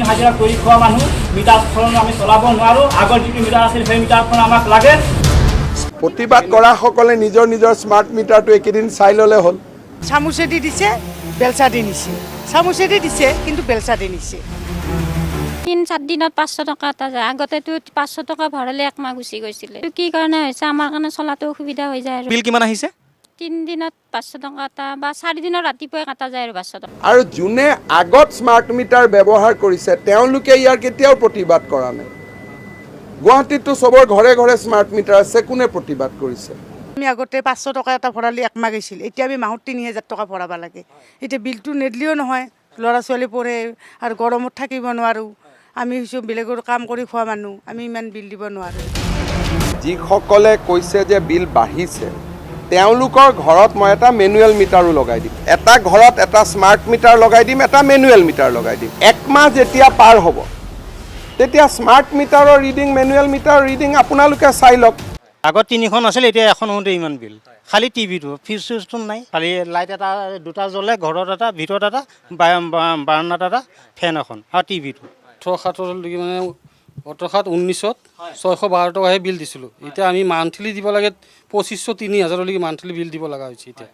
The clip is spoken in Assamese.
হাজিৰা কৰি খোৱা মানুহ মিটাৰখন আমি চলাব নোৱাৰোঁ আগৰ যিটো মিটাৰ আছিল সেই মিটাৰখন আমাক লাগে প্ৰতিবাদ কৰাসকলে নিজৰ নিজৰ স্মাৰ্ট মিটাৰটো একেদিন চাই ল'লে হ'ল চামুচেদি দিছে বেলচা দি নিছে চামুচেদি দিছে কিন্তু বেলচা দি নিছে 3-4 দিনত 500 টকা এটা যায় আগতেতো 500 টকা ভৰালে এক মাহ গুচি গৈছিলে কি কাৰণে হৈছে আমাৰ কাৰণে চলাটো অসুবিধা হৈ যায় আৰু বিল কিমান আহিছে 3 দিনত 500 টকা এটা বা 4 দিনত ৰাতিপুৱাই কাটা যায় আৰু 500 টকা আৰু যোনে আগত স্মাৰ্ট মিটাৰ ব্যৱহাৰ কৰিছে তেওঁলোকে ইয়াৰ কেতিয়াও প্ৰতিবাদ কৰা নাই গুৱাহাটীততো চবৰ ঘৰে ঘৰে স্মাৰ্ট মিটাৰ আছে কোনে প্ৰতিবাদ কৰিছে আমি আগতে 500 টকা এটা ভৰালে এক মাহ গৈছিল এতিয়া আমি মাহত 3000 টকা ভৰাব লাগে এতিয়া বিলটো নেদলিও নহয় ল'ৰা ছোৱালী পঢ়ে আৰু গৰমত থাকিব নোৱাৰোঁ আমি হৈছোঁ বেলেগৰ কাম কৰি খোৱা মানুহ আমি ইমান বিল দিব নোৱাৰোঁ যিসকলে কৈছে যে বিল বাঢ়িছে তেওঁলোকৰ ঘৰত মই এটা মেনুৱেল মিটাৰো লগাই দিম এটা ঘৰত এটা স্মাৰ্ট মিটাৰ লগাই দিম এটা মেনুৱেল মিটাৰ লগাই দিম এক মাহ যেতিয়া পাৰ হ'ব তেতিয়া স্মাৰ্ট মিটাৰৰ ৰিডিং মেনুৱেল মিটাৰৰ ৰিডিং আপোনালোকে চাই লওক আগত 3খন আছিল এতিয়া এখন হওঁতে ইমান বিল খালি টিভিটো ফিউজ চিউজটো নাই খালি লাইট এটা দুটা জ্বলে ঘৰত এটা ভিতৰত এটা বাৰান্দাত এটা ফেন এখন আৰু টিভিটো 18-7 মানে 18-19 612 টকাহে বিল দিছিলোঁ এতিয়া আমি মান্থলি দিব লাগে 2500-3000 মান্থলি বিল দিব লগা হৈছে এতিয়া